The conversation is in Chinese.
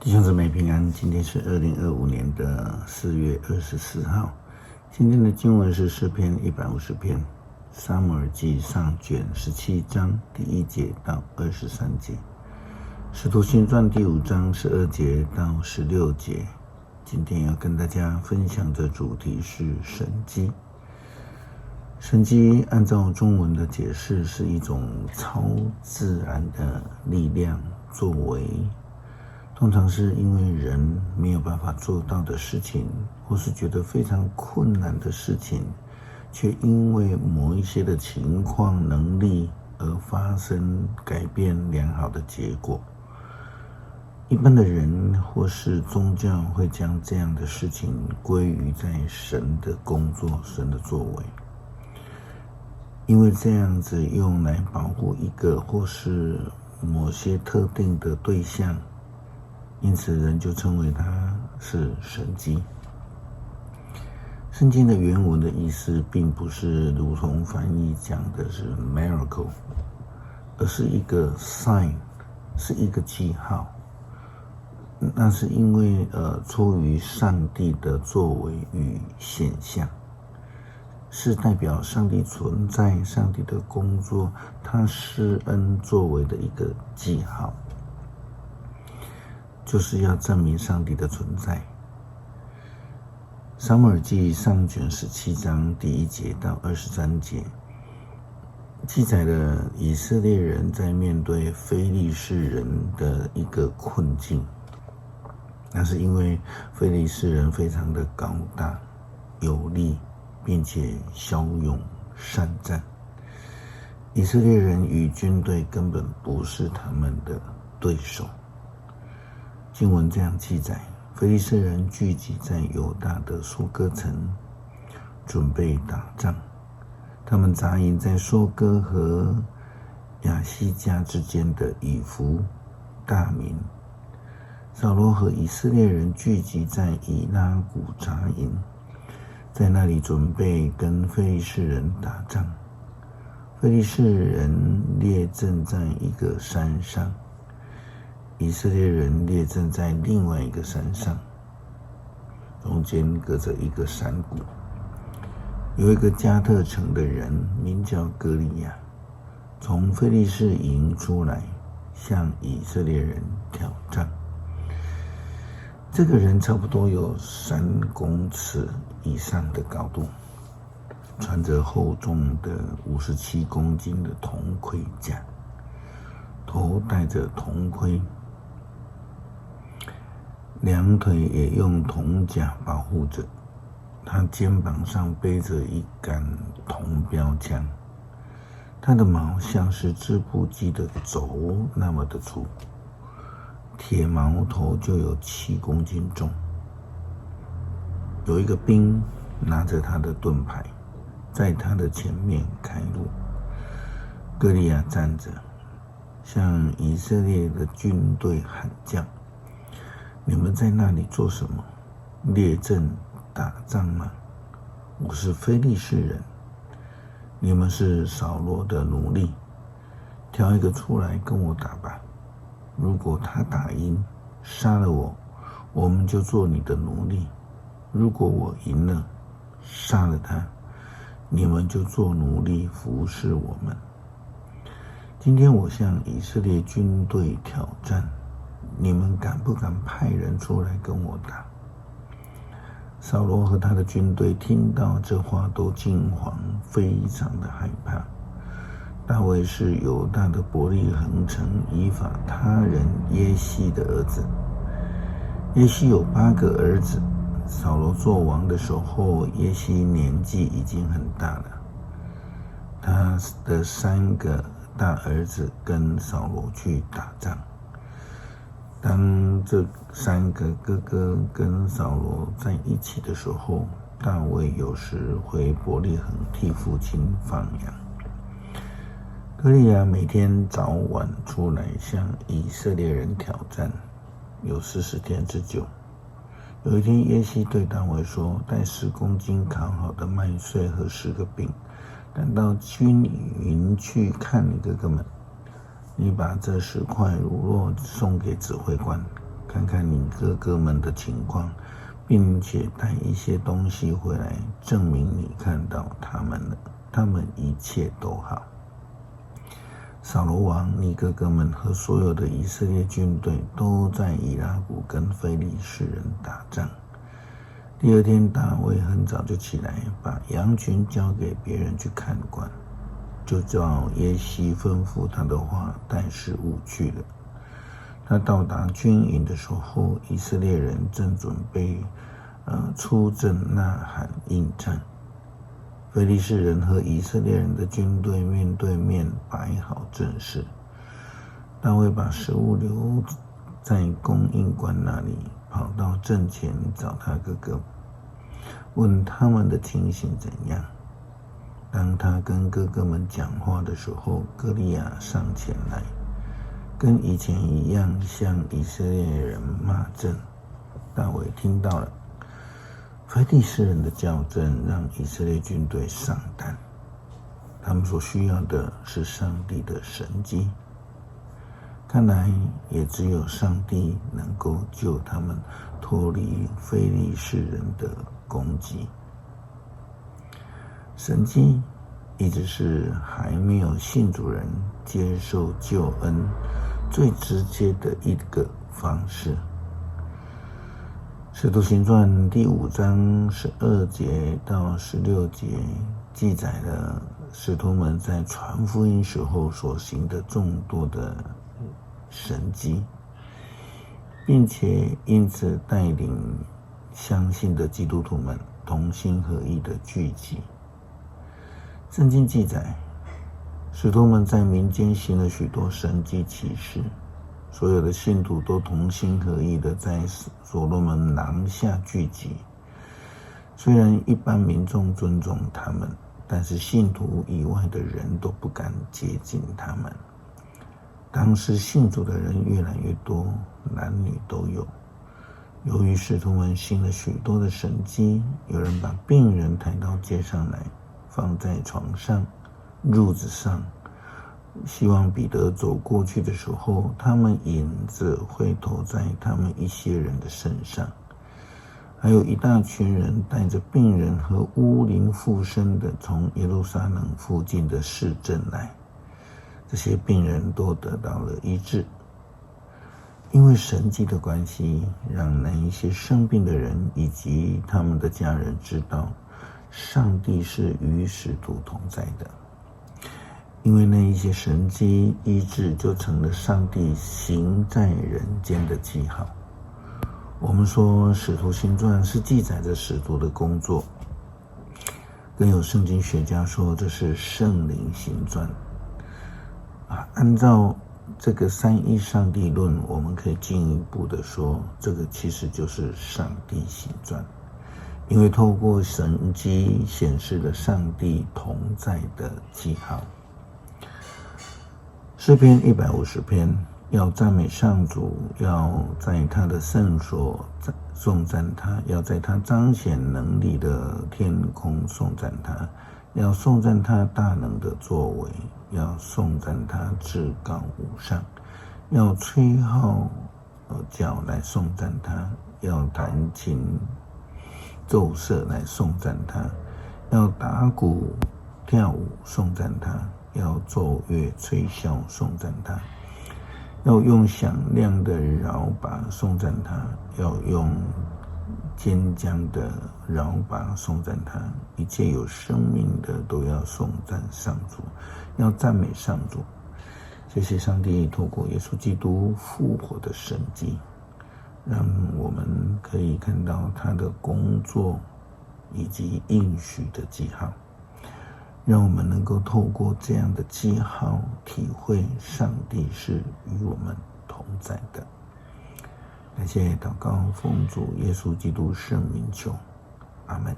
弟兄姊妹平安，今天是2025年的4月24号。今天的经文是诗篇150篇，撒母耳记上卷17章第1节到23节，使徒行传第5章12节到16节。今天要跟大家分享的主题是神迹。神迹按照中文的解释是一种超自然的力量作为，通常是因为人没有办法做到的事情，或是觉得非常困难的事情，却因为某一些的情况能力而发生改变良好的结果。一般的人或是宗教会将这样的事情归于在神的工作、神的作为，因为这样子用来保护一个或是某些特定的对象，因此人就称为它是神迹。圣经的原文的意思并不是如同翻译讲的是 miracle， 而是一个 sign， 是一个记号。那是因为出于上帝的作为与现象，是代表上帝存在、上帝的工作，他施恩作为的一个记号，就是要证明上帝的存在。撒母耳记上卷17章第1节到23节记载了以色列人在面对非利士人的一个困境。那是因为非利士人非常的高大有力，并且骁勇善战，以色列人与军队根本不是他们的对手。经文这样记载，非利士人聚集在犹大的苏哥城，准备打仗。他们扎营在梭哥和亚西加之间的以弗大民。扫罗和以色列人聚集在以拉谷扎营，在那里准备跟非利士人打仗。非利士人列阵在一个山上，以色列人列阵在另外一个山上，中间隔着一个山谷。有一个加特城的人名叫歌利亚，从非利士营出来，向以色列人挑战。这个人差不多有3公尺以上的高度，穿着厚重的57公斤的铜盔甲，头戴着铜盔，两腿也用铜甲保护着。他肩膀上背着一杆铜标枪，他的毛像是织布机的轴那么的粗，铁矛头就有7公斤重。有一个兵拿着他的盾牌，在他的前面开路。歌利亚站着，向以色列的军队喊叫：你们在那里做什么？列阵打仗吗？我是非利士人，你们是扫罗的奴隶，挑一个出来跟我打吧。如果他打赢，杀了我，我们就做你的奴隶；如果我赢了，杀了他，你们就做奴隶服侍我们。今天我向以色列军队挑战，你们敢不敢派人出来跟我打？扫罗和他的军队听到这话都惊惶，非常的害怕。大卫是犹大的伯利恒城以法他人耶西的儿子。耶西有8个儿子，扫罗做王的时候，耶西年纪已经很大了。他的3个大儿子跟扫罗去打仗。当这3个哥哥跟扫罗在一起的时候，大卫有时回伯利恒替父亲放羊。歌利亚每天早晚出来向以色列人挑战，有40天之久。有一天，耶西对大卫说：带10公斤烤好的麦穗和10个饼，赶到军营去看你哥哥们。你把这10块乳酪送给指挥官，看看你哥哥们的情况，并且带一些东西回来，证明你看到他们了，他们一切都好。扫罗王，你哥哥们和所有的以色列军队都在以拉谷跟非利士人打仗。第二天，大卫很早就起来，把羊群交给别人去看管，就照耶西吩咐他的话带食物去了。他到达军营的时候，以色列人正准备出阵呐喊应战。非利士人和以色列人的军队面对面摆好阵势。大卫把食物留在供应官那里，跑到阵前找他哥哥，问他们的情形怎样。当他跟哥哥们讲话的时候，歌利亚上前来，跟以前一样向以色列人骂阵。大卫听到了，非利士人的叫阵让以色列军队丧胆，他们所需要的是上帝的神迹。看来也只有上帝能够救他们脱离非利士人的攻击。神迹一直是还没有信主人接受救恩最直接的一个方式。使徒行传第5章12节到16节记载了使徒们在传福音时候所行的众多的神迹，并且因此带领相信的基督徒们同心合意的聚集。圣经记载，使徒们在民间行了许多神迹奇事，所有的信徒都同心合意的在所罗门廊下聚集。虽然一般民众尊重他们，但是信徒以外的人都不敢接近他们。当时信主的人越来越多，男女都有。由于使徒们行了许多的神迹，有人把病人抬到街上来，放在床上、褥子上，希望彼得走过去的时候，他们影子会投在他们一些人的身上。还有一大群人带着病人和乌灵附身的从耶路撒冷附近的市镇来，这些病人都得到了医治。因为神迹的关系，让那一些生病的人以及他们的家人知道，上帝是与使徒同在的。因为那一些神迹医治就成了上帝行在人间的记号。我们说使徒行传是记载着使徒的工作，更有圣经学家说这是圣灵行传。按照这个三一上帝论，我们可以进一步的说，这个其实就是上帝行传，因为透过神迹显示了上帝同在的记号。诗篇150篇，要赞美上主，要在他的圣所颂赞他，要在他彰显能力的天空颂赞他，要颂赞他大能的作为，要颂赞他至高无上，要吹号角来颂赞他，要弹琴奏瑟来颂赞他，要打鼓跳舞颂赞他，要奏乐吹箫颂赞他，要用响亮的铙钹颂赞他，要用尖将的铙钹颂赞他，一切有生命的都要颂赞上主，要赞美上主。谢谢上帝透过耶稣基督复活的神迹，让我们可以看到他的工作以及应许的记号，让我们能够透过这样的记号体会上帝是与我们同在的。感谢祷告，奉主耶稣基督圣名求，阿们。